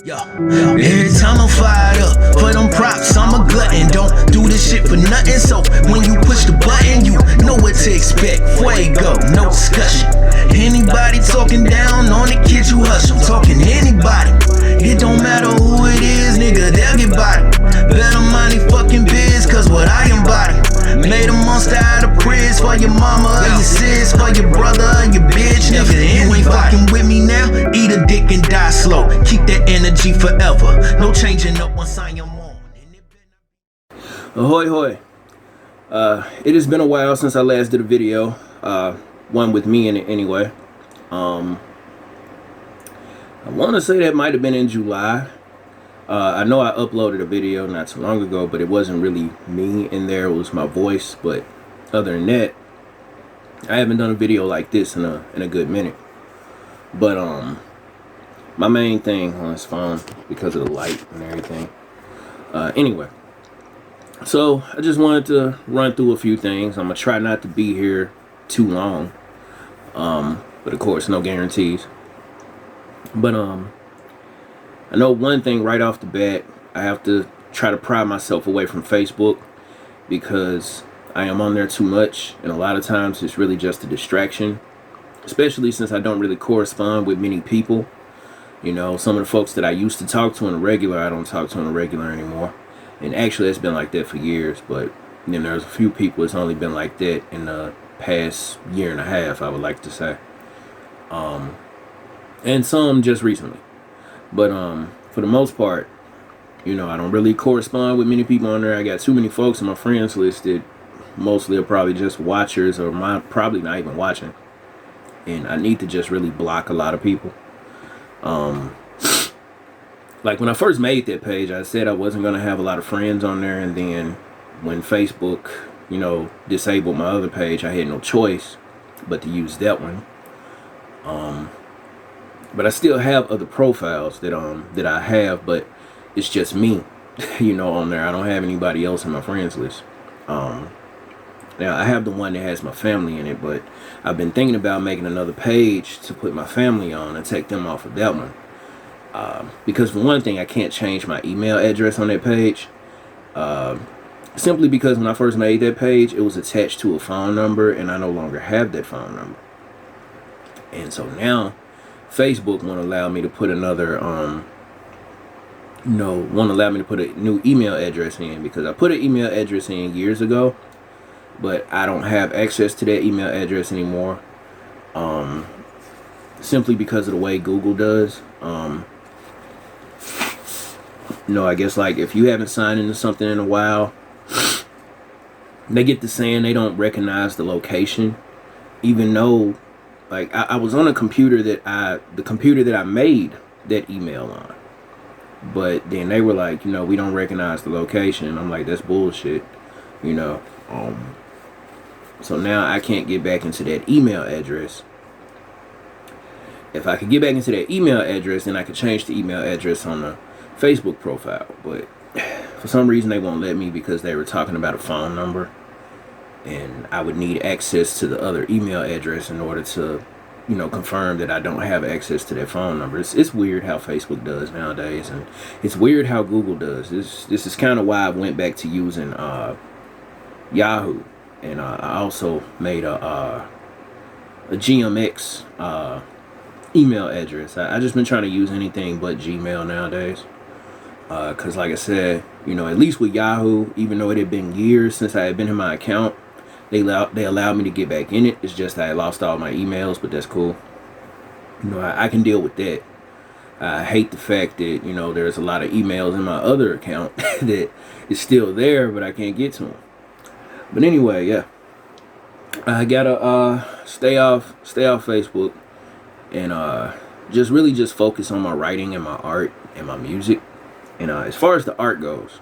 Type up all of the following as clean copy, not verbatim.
Yo, every time I'm fired up for them props, I'm a glutton. Don't do this shit for nothing. So when you push the button, you know what to expect. Fuego, no discussion. Anybody talking down on the kids, you hush. I'm talking anybody. It don't matter who it is, nigga, they'll get body. Better mind they fucking biz, cause what I embody. Made a monster out of prayers for your mama or your sis, for your brother or your bitch, nigga. You ain't fucking with me now, eat a dick and die slow. Keep that energy forever, no changing up once I am on. Ahoy hoy. It has been a while since I last did a video, one with me in it anyway. I want to say that might have been in July. I know I uploaded a video not too long ago, but it wasn't really me in there. It was my voice. But other than that, I haven't done a video like this in a good minute. But my main thing on this phone, because of the light and everything. Anyway, so I just wanted to run through a few things. I'm gonna try not to be here too long, but of course, no guarantees. But I know one thing right off the bat, I have to try to pry myself away from Facebook because I am on there too much, and a lot of times it's really just a distraction, especially since I don't really correspond with many people. You know, some of the folks that I used to talk to on a regular, I don't talk to on a regular anymore. And actually, it's been like that for years, but then there's a few people it's only been like that in the past year and a half, I would like to say. And some just recently. But for the most part, you know, I don't really correspond with many people on there. I got too many folks on my friends list that mostly are probably just watchers or probably not even watching. And I need to just really block a lot of people. Like when I first made that page, I said I wasn't going to have a lot of friends on there. And then when Facebook, you know, disabled my other page, I had no choice but to use that one. But I still have other profiles that I have, but it's just me, you know, on there. I don't have anybody else in my friends list. Now I have the one that has my family in it, but I've been thinking about making another page to put my family on and take them off of that one. Because for one thing, I can't change my email address on that page. Simply because when I first made that page, it was attached to a phone number, and I no longer have that phone number. And so now Facebook won't allow me to put another, won't allow me to put a new email address in, because I put an email address in years ago, but I don't have access to that email address anymore, simply because of the way Google does. I guess like if you haven't signed into something in a while, they get to saying they don't recognize the location, even though like I was on a computer the computer that I made that email on. But then they were like, we don't recognize the location. I'm like, that's bullshit, So now I can't get back into that email address. If I could get back into that email address, then I could change the email address on the Facebook profile. But for some reason they won't let me, because they were talking about a phone number, and I would need access to the other email address in order to, confirm that I don't have access to that phone number. It's weird how Facebook does nowadays, and it's weird how Google does. This is kind of why I went back to using Yahoo, and I also made a GMX email address. I just been trying to use anything but Gmail nowadays, because like I said, at least with Yahoo, even though it had been years since I had been in my account, they allowed me to get back in it. It's just that I lost all my emails, but that's cool. I can deal with that. I hate the fact that there's a lot of emails in my other account that is still there, but I can't get to them. But anyway, yeah, I gotta stay off Facebook, and just really just focus on my writing and my art and my music. And as far as the art goes,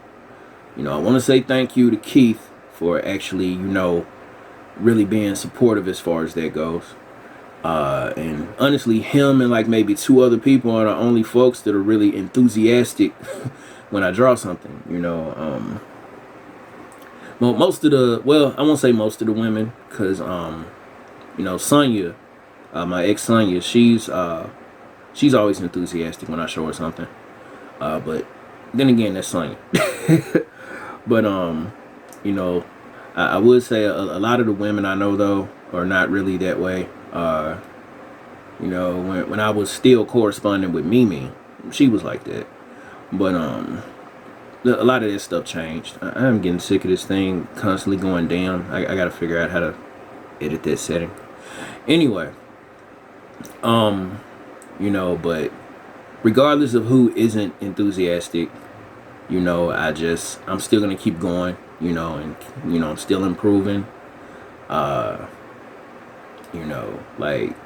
I want to say thank you to Keith for actually, really being supportive as far as that goes. And honestly, him and like maybe two other people are the only folks that are really enthusiastic when I draw something, Well, most of the, I won't say most of the women, because, Sonya, my ex Sonya, she's always enthusiastic when I show her something. But then again, that's slang. But you know, I would say a lot of the women I know though are not really that way. You know, when I was still corresponding with Mimi, she was like that. But a lot of that stuff changed. I'm getting sick of this thing constantly going down. I got to figure out how to edit that setting. Anyway, you know, but regardless of who isn't enthusiastic, you know, I'm still gonna keep going, you know, and you know, I'm still improving. You know, like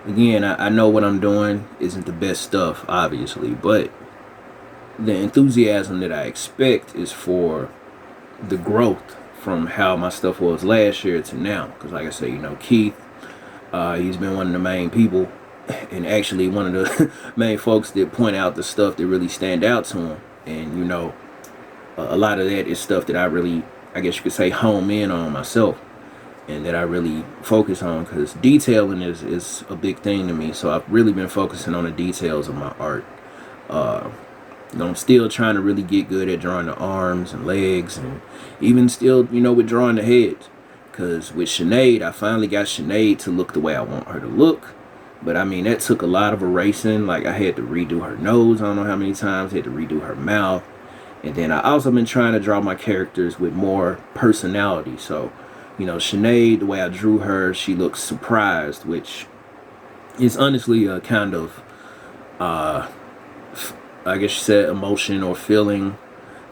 again, I know what I'm doing isn't the best stuff, obviously, but the enthusiasm that I expect is for the growth from how my stuff was last year to now. Because like I say, you know, Keith, he's been one of the main people and actually one of the main folks that point out the stuff that really stand out to him. And you know, a lot of that is stuff that I really, I guess you could say, home in on myself, and that I really focus on, because detailing is a big thing to me. So I've really been focusing on the details of my art. You know, I'm still trying to really get good at drawing the arms and legs, and even still, you know, with drawing the heads. Because with Sinead, I finally got Sinead to look the way I want her to look. But I mean, that took a lot of erasing. Like, I had to redo her nose, I don't know how many times. I had to redo her mouth. And then I also been trying to draw my characters with more personality. So, you know, Sinead, the way I drew her, she looks surprised, which is honestly a kind of, I guess you said, emotion or feeling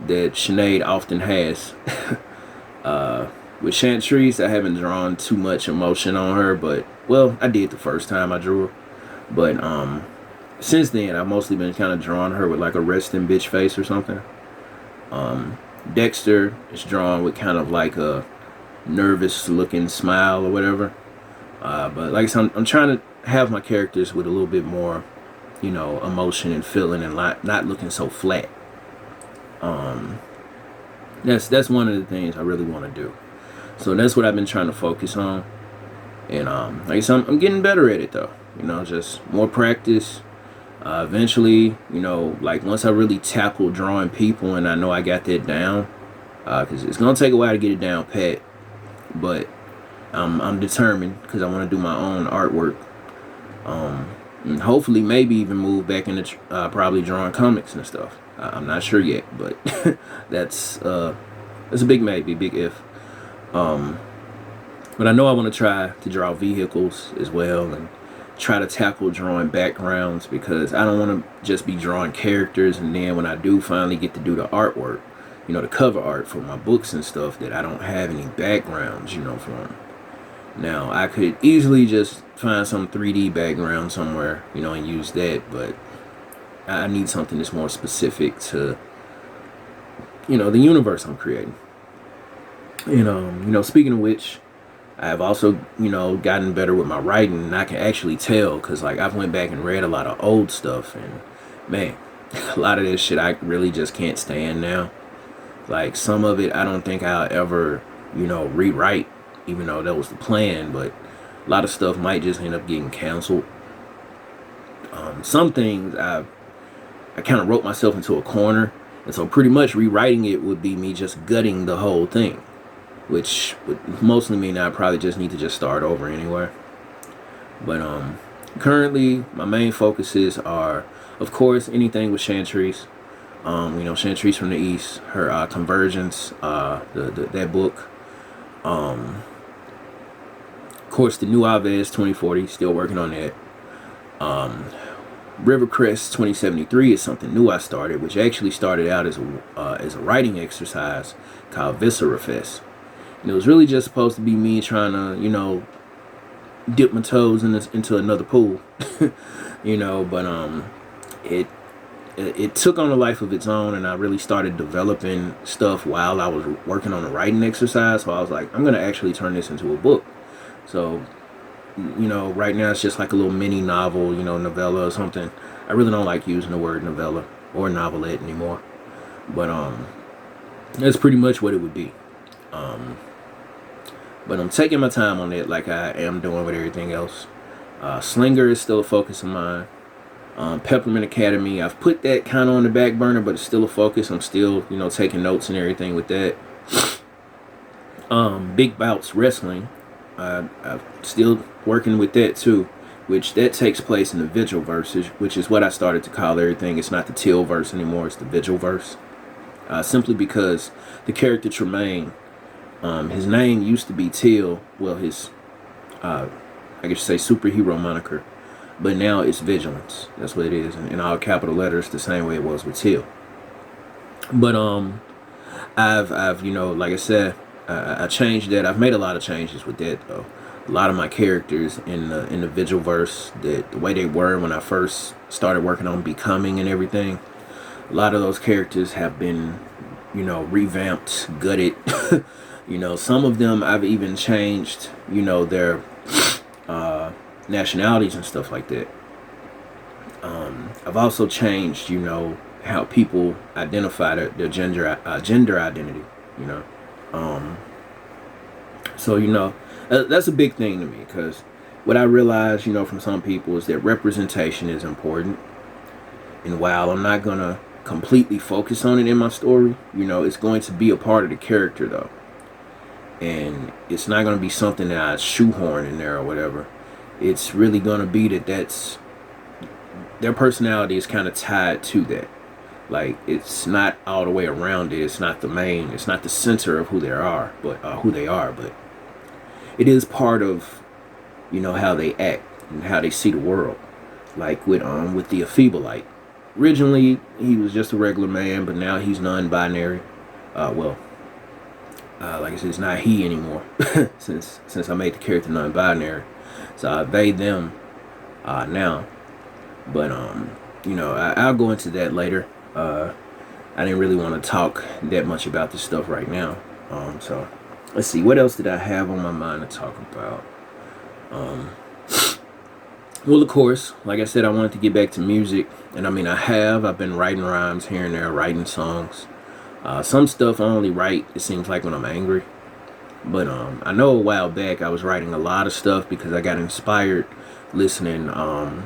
that Sinead often has. With Chantrice, I haven't drawn too much emotion on her, but, well, I did the first time I drew her. But since then, I've mostly been kind of drawing her with like a resting bitch face or something. Dexter is drawn with kind of like a nervous looking smile or whatever. But like I said, I'm trying to have my characters with a little bit more, you know, emotion and feeling, and not looking so flat. That's one of the things I really want to do. So that's what I've been trying to focus on. And like I said, I'm getting better at it though. You know, just more practice. Eventually, you know, like once I really tackle drawing people and I know I got that down, because it's gonna take a while to get it down pat, but I'm determined, because I want to do my own artwork, and hopefully maybe even move back into probably drawing comics and stuff. I'm not sure yet, but that's a big maybe, big if. But I know I want to try to draw vehicles as well, and try to tackle drawing backgrounds, because I don't want to just be drawing characters and then when I do finally get to do the artwork, you know, the cover art for my books and stuff, that I don't have any backgrounds, you know, for them. Now, I could easily just find some 3D background somewhere, you know, and use that, but I need something that's more specific to, you know, the universe I'm creating. And, you know, speaking of which, I have also, you know, gotten better with my writing, and I can actually tell, because, like, I've went back and read a lot of old stuff, and, man, a lot of this shit I really just can't stand now. Like, some of it I don't think I'll ever, you know, rewrite, even though that was the plan, but a lot of stuff might just end up getting canceled. Some things I kind of wrote myself into a corner, and so pretty much rewriting it would be me just gutting the whole thing, which would mostly mean I probably just need to just start over anyway. But currently my main focuses are, of course, anything with Chantrice. You know, Chantrice from the East, her Convergence, that book. Of course, the new Aves 2040, still working on that. Rivercrest 2073 is something new I started, which actually started out as a writing exercise called Viscera Fest. And it was really just supposed to be me trying to, you know, dip my toes into another pool, you know. But it took on a life of its own, and I really started developing stuff while I was working on the writing exercise. So I was like, I'm gonna actually turn this into a book. So, you know, right now it's just like a little mini novel, you know, novella or something. I really don't like using the word novella or novelette anymore, but that's pretty much what it would be. But I'm taking my time on it, like I am doing with everything else. Slinger is still a focus of mine. Peppermint Academy, I've put that kind of on the back burner, but it's still a focus. I'm still, taking notes and everything with that. Big Bouts Wrestling, I'm still working with that too, which that takes place in the Vigil verse, which is what I started to call everything. It's not the Till verse anymore, it's the Vigil verse. Simply because the character Tremaine, his name used to be Till, well, his, I guess you say superhero moniker, but now it's Vigilance. That's what it is, in all capital letters, the same way it was with Till. But I've like I said, I changed that. I've made a lot of changes with that though. A lot of my characters in the Vigil verse, the way they were when I first started working on Becoming and everything, a lot of those characters have been, revamped, gutted. Some of them I've even changed, their nationalities and stuff like that. I've also changed, how people identify their gender identity. So that's a big thing to me, because what I realize, from some people is that representation is important. And while I'm not gonna completely focus on it in my story, it's going to be a part of the character though, and it's not going to be something that I shoehorn in there or whatever. It's really going to be that's their personality is kind of tied to that. Like, it's not all the way around it. It's not it's not the center of who they are, but it is part of, how they act and how they see the world. Like with the Aphibelite. Originally, he was just a regular man, but now he's non-binary. Like I said, it's not he anymore since I made the character non-binary. So they, them now. But I'll go into that later. I didn't really want to talk that much about this stuff right now. So let's see, what else did I have on my mind to talk about? Well, of course, like I said, I wanted to get back to music, and I've been writing rhymes here and there, writing songs. Some stuff I only write, it seems like, when I'm angry. But I know a while back I was writing a lot of stuff because I got inspired listening to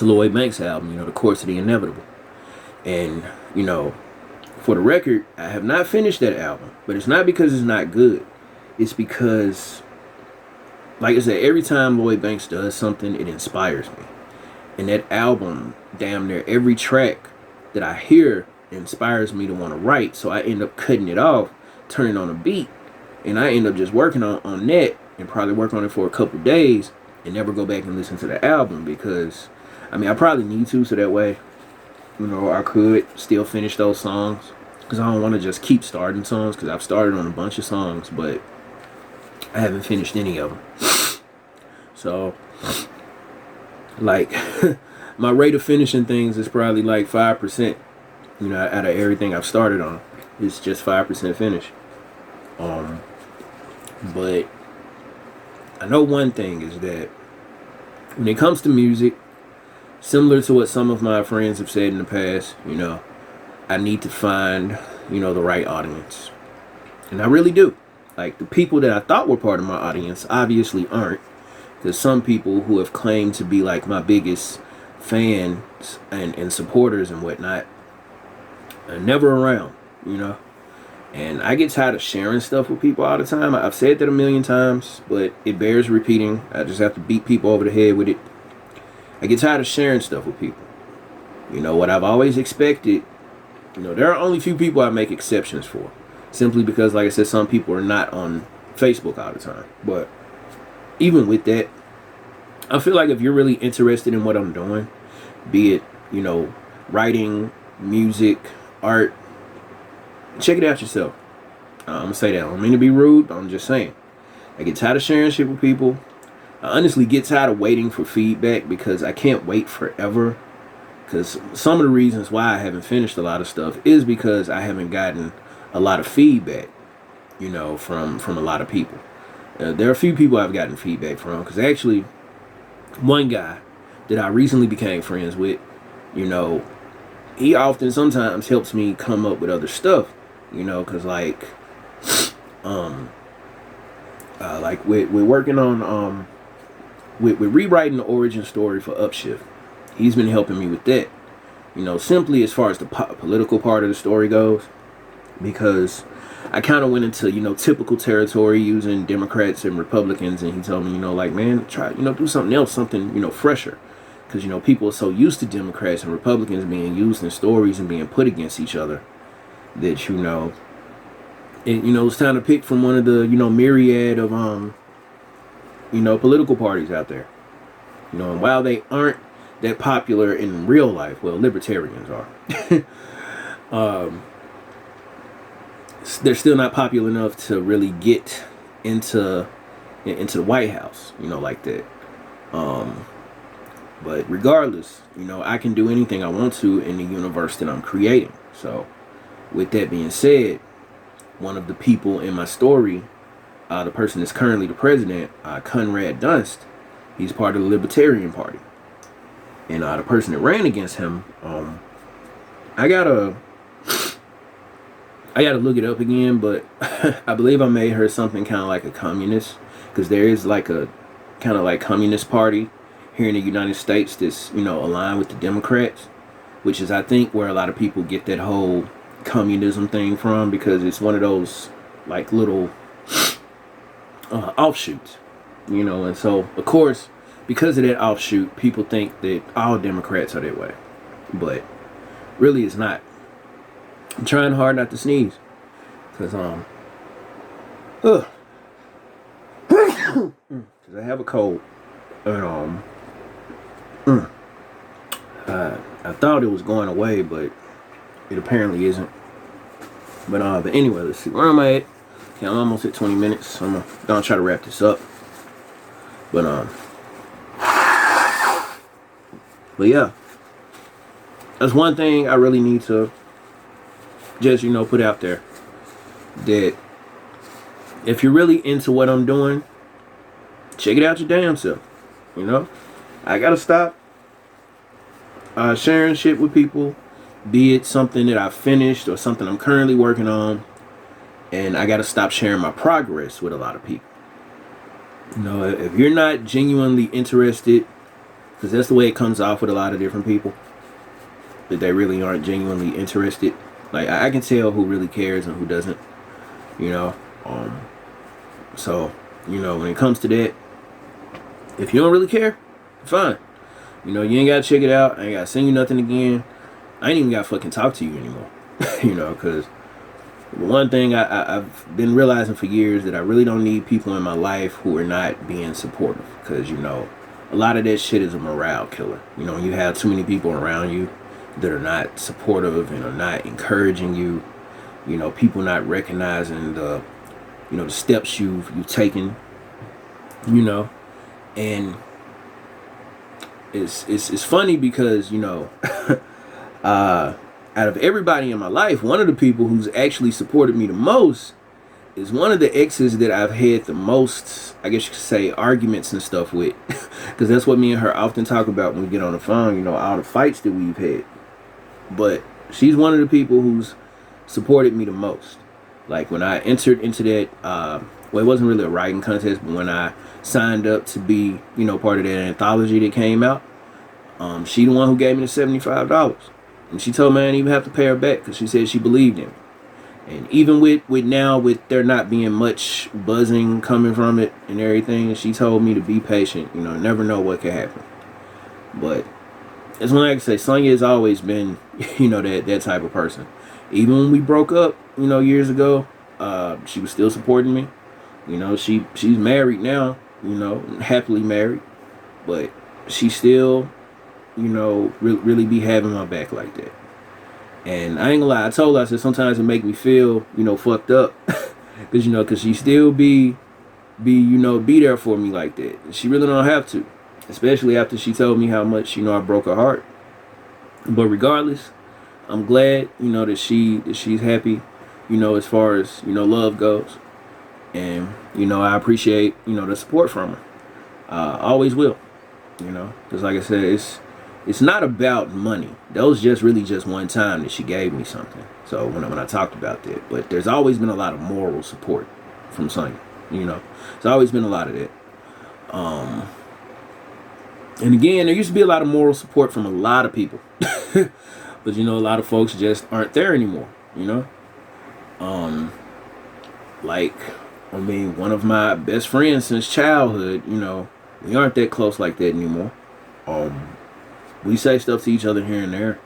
Lloyd Banks' album, The Course of the Inevitable. And, for the record, I have not finished that album. But it's not because it's not good. It's because, like I said, every time Lloyd Banks does something, it inspires me. And that album, damn near every track that I hear inspires me to want to write. So I end up cutting it off, turning on a beat, and I end up just working on that and probably work on it for a couple days and never go back and listen to the album, because I probably need to, so that way I could still finish those songs, because I don't want to just keep starting songs, because I've started on a bunch of songs but I haven't finished any of them. So like my rate of finishing things is probably like 5%. Out of everything I've started on, it's just 5% finished. But I know one thing is that when it comes to music, similar to what some of my friends have said in the past, I need to find, the right audience. And I really do. Like, the people that I thought were part of my audience obviously aren't. There's some people who have claimed to be like my biggest fans and supporters and whatnot are never around, And I get tired of sharing stuff with people all the time. I've said that a million times, but it bears repeating. I just have to beat people over the head with it. I get tired of sharing stuff with people. What I've always expected, there are only few people I make exceptions for. Simply because, like I said, some people are not on Facebook all the time. But even with that, I feel like if you're really interested in what I'm doing, be it, writing, music, art, check it out yourself. I'm going to say that. I don't mean to be rude, but I'm just saying. I get tired of sharing shit with people. I honestly get tired of waiting for feedback, because I can't wait forever. Because some of the reasons why I haven't finished a lot of stuff is because I haven't gotten a lot of feedback, from a lot of people. There are a few people I've gotten feedback from, because actually, one guy that I recently became friends with, he often sometimes helps me come up with other stuff, because like we're working on we're rewriting the origin story for Upshift, he's been helping me with that. Simply as far as the political part of the story goes, because I kind of went into, typical territory using Democrats and Republicans, and he told me, like, man, try, do something else, something, fresher. Because, people are so used to Democrats and Republicans being used in stories and being put against each other that, it's time to pick from one of the, myriad of, political parties out there. And while they aren't that popular in real life, well, libertarians are. They're still not popular enough to really get into the White House, like that. But regardless, I can do anything I want to in the universe that I'm creating. So, with that being said, one of the people in my story, the person that's currently the president, Conrad Dunst, he's part of the Libertarian Party. And the person that ran against him, I gotta look it up again, but I believe I made her something kind of like a communist, because there is like a kind of like communist party here in the United States that's, aligned with the Democrats, which is, I think, where a lot of people get that whole communism thing from, because it's one of those like little offshoots, and so, of course, because of that offshoot, people think that all Democrats are that way, but really it's not. I'm trying hard not to sneeze, cause cause I have a cold, and I thought it was going away, but it apparently isn't. But anyway, let's see where am I at. Okay, I'm almost at 20 minutes. So I'm gonna try to wrap this up. But yeah, that's one thing I really need to just put out there, that if you're really into what I'm doing, check it out your damn self. I gotta stop sharing shit with people, be it something that I finished or something I'm currently working on, and I gotta stop sharing my progress with a lot of people. If you're not genuinely interested, because that's the way it comes off with a lot of different people, that they really aren't genuinely interested. Like, I can tell who really cares and who doesn't, so, when it comes to that, if you don't really care, fine. You ain't gotta check it out. I ain't gotta send you nothing again. I ain't even gotta fucking talk to you anymore. Because one thing I've been realizing for years, that I really don't need people in my life who are not being supportive. Because, a lot of that shit is a morale killer. You have too many people around you that are not supportive and are not encouraging you. People not recognizing the steps you've taken. And it's funny because out of everybody in my life, one of the people who's actually supported me the most is one of the exes that I've had the most, I guess you could say, arguments and stuff with. Because that's what me and her often talk about when we get on the phone, all the fights that we've had. But she's one of the people who's supported me the most. Like, when I entered into that, well, it wasn't really a writing contest, but when I signed up to be, part of that anthology that came out, she the one who gave me the $75. And she told me I didn't even have to pay her back, because she said she believed in me. And even with there not being much buzzing coming from it and everything, she told me to be patient, never know what could happen. But it's when I can say, Sonya has always been, that type of person. Even when we broke up, years ago, she was still supporting me. She's married now, happily married, but she still, really be having my back like that. And I ain't gonna lie, I told her, I said, sometimes it make me feel, fucked up. Cause she still be there for me like that. And she really don't have to. Especially after she told me how much, I broke her heart. But regardless, I'm glad, that she's happy, as far as, love goes. And, I appreciate, the support from her. Always will, because like I said, it's not about money. That was just one time that she gave me something. So when I talked about that, but there's always been a lot of moral support from Sonya, there's always been a lot of that. And again, there used to be a lot of moral support from a lot of people. But you know, a lot of folks just aren't there anymore, you know? Like, I mean, one of my best friends since childhood, you know, we aren't that close like that anymore. We say stuff to each other here and there,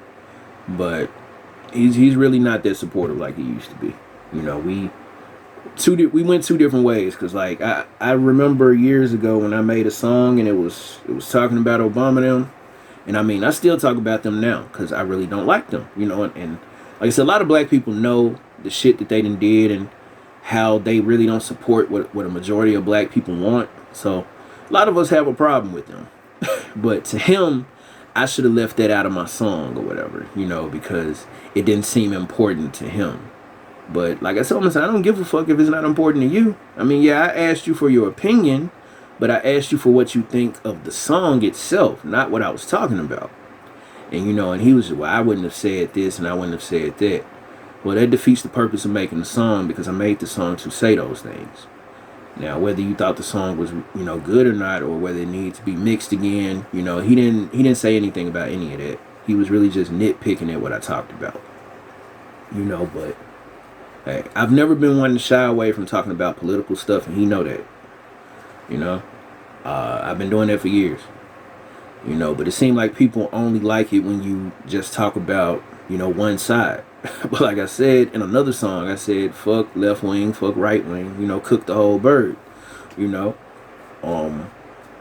but he's really not that supportive like he used to be. You know, we went two different ways, because like I remember years ago when I made a song and it was talking about Obama them, and I mean I still talk about them now because I really don't like them, you know, and like I said, a lot of black people know the shit that they done did and how they really don't support what a majority of black people want. So a lot of us have a problem with them. But to him, I should have left that out of my song or whatever, you know, because it didn't seem important to him. But like I told him, I don't give a fuck if it's not important to you. I mean, yeah, I asked you for your opinion, but I asked you for what you think of the song itself, not what I was talking about. And you know, and he was, well, I wouldn't have said this and I wouldn't have said that. Well, that defeats the purpose of making the song, because I made the song to say those things. Now, whether you thought the song was, you know, good or not, or whether it needs to be mixed again, you know, he didn't say anything about any of that. He was really just nitpicking at what I talked about. You know, but hey, I've never been one to shy away from talking about political stuff, and he know that. You know, I've been doing that for years. You know, but it seemed like people only like it when you just talk about, you know, one side. But like I said in another song, I said, fuck left wing, fuck right wing, you know, cook the whole bird, you know.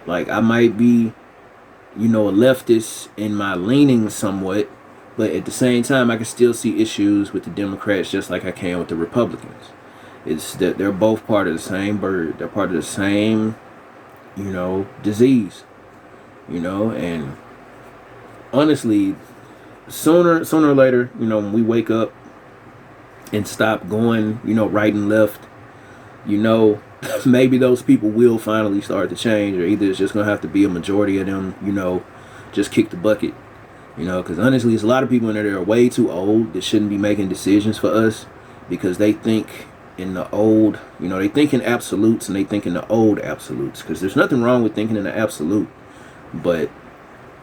Like I might be, you know, a leftist in my leaning somewhat, but at the same time, I can still see issues with the Democrats just like I can with the Republicans. It's that they're both part of the same bird. They're part of the same, you know, disease, you know, and honestly, sooner or later, you know, when we wake up and stop going, you know, right and left, you know, maybe those people will finally start to change, or either it's just gonna have to be a majority of them, you know, just kick the bucket, you know, because honestly, there's a lot of people in there that are way too old that shouldn't be making decisions for us, because they think in the old, you know, they think in absolutes, and they think in the old absolutes, because there's nothing wrong with thinking in the absolute, but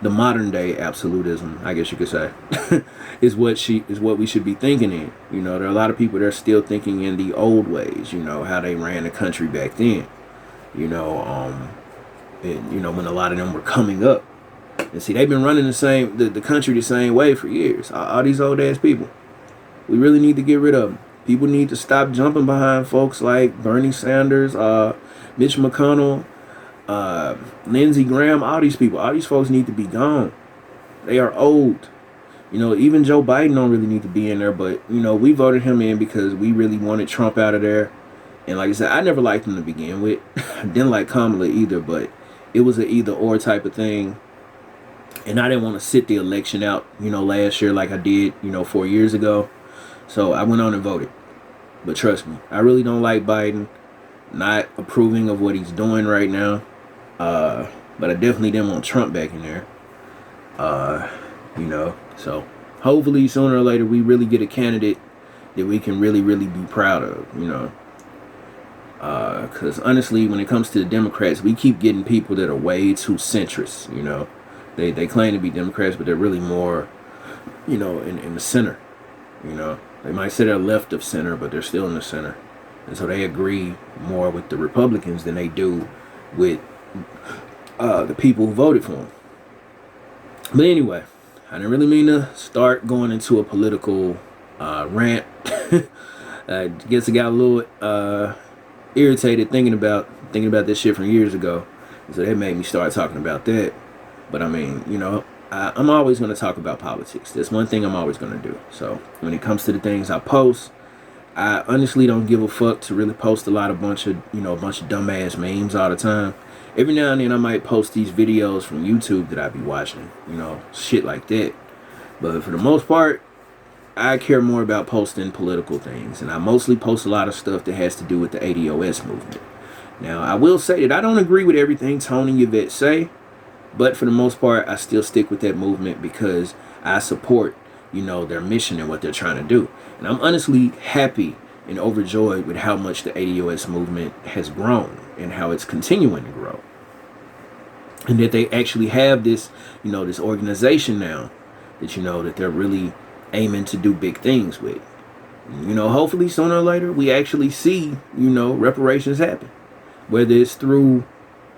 the modern day absolutism, I guess you could say, is what we should be thinking in. You know, there are a lot of people that are still thinking in the old ways, you know, how they ran the country back then. You know, and, you know, when a lot of them were coming up. And see, they've been running the country the same way for years. All these old ass people. We really need to get rid of them. People need to stop jumping behind folks like Bernie Sanders, Mitch McConnell, Lindsey Graham. All these folks need to be gone. They are old. You know, even Joe Biden don't really need to be in there, but you know, we voted him in because we really wanted Trump out of there. And like I said, I never liked him to begin with. I didn't like Kamala either, but it was an either or type of thing. And I didn't want to sit the election out, you know, last year like I did, you know, 4 years ago. So I went on and voted. But trust me, I really don't like Biden. Not approving of what he's doing right now. But I definitely didn't want Trump back in there. You know, so hopefully sooner or later we really get a candidate that we can really, really be proud of, you know. Because honestly, when it comes to the Democrats, we keep getting people that are way too centrist, you know. They claim to be Democrats, but they're really more, you know, in the center, you know. They might say they're left of center, but they're still in the center. And so they agree more with the Republicans than they do with the people who voted for them. But anyway, I didn't really mean to start going into a political rant. I guess I got a little irritated thinking about this shit from years ago. So that made me start talking about that. But I mean, you know, I'm always going to talk about politics. That's one thing I'm always going to do. So when it comes to the things I post, I honestly don't give a fuck to really post a bunch of dumbass memes all the time. Every now and then I might post these videos from YouTube that I be watching, you know, shit like that. But for the most part, I care more about posting political things. And I mostly post a lot of stuff that has to do with the ADOS movement. Now, I will say that I don't agree with everything Tony and Yvette say. But for the most part, I still stick with that movement because I support, you know, their mission and what they're trying to do. And I'm honestly happy and overjoyed with how much the ADOS movement has grown and how it's continuing to grow. and that they actually have this, this organization now that, that they're really aiming to do big things with. Hopefully sooner or later we actually see, reparations happen, whether it's through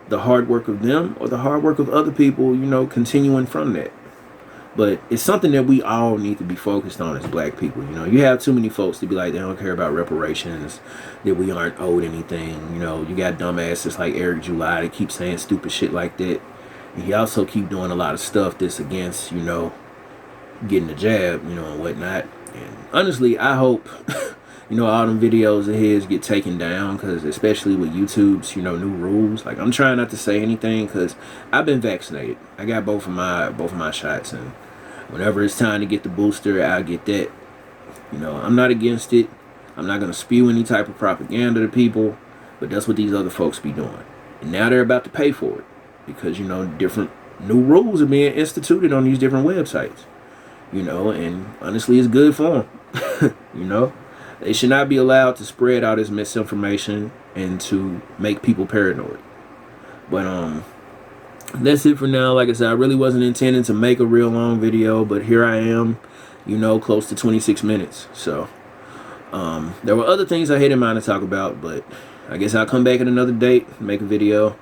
the hard work of them or the hard work of other people, continuing from that. But it's something that we all need to be focused on as black people. You have too many folks to be like, they don't care about reparations, that we aren't owed anything. You got dumbasses like Eric July that keep saying stupid shit like that. And he also keep doing a lot of stuff that's against, getting the jab, and whatnot. And honestly, I hope, all them videos of his get taken down, because especially with YouTube's, new rules. Like, I'm trying not to say anything because I've been vaccinated. I got both of my shots, and whenever it's time to get the booster, I'll get that. I'm not against it. I'm not going to spew any type of propaganda to people, but that's what these other folks be doing. And now they're about to pay for it because, different new rules are being instituted on these different websites. And honestly, it's good for them. They should not be allowed to spread all this misinformation and to make people paranoid. But that's it for now. Like I said, I really wasn't intending to make a real long video, but here I am, close to 26 minutes. So there were other things I had in mind to talk about, but I guess I'll come back at another date, make a video,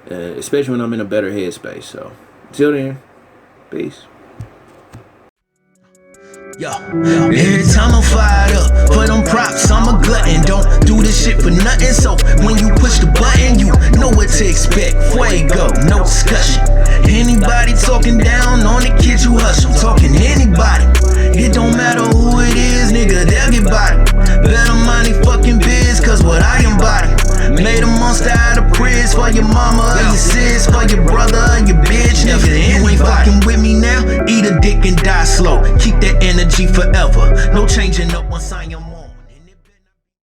especially when I'm in a better headspace. So until then, peace. Yo, every time I'm fired up for them props, I'm a glutton. Don't do this shit for nothing. So when you push the button, you know what to expect. Fuego, no discussion. Anybody talking down on the kids, you hush. I'm talking anybody. It don't matter who it is, nigga, they'll get body. Better mind they fucking biz, cause what I embody made a monster out of praise for your mama or your sis, for your brother or your bitch, nigga. You ain't fucking with me now, eat a dick and die slow. Keep that energy forever, no changing up once I am on.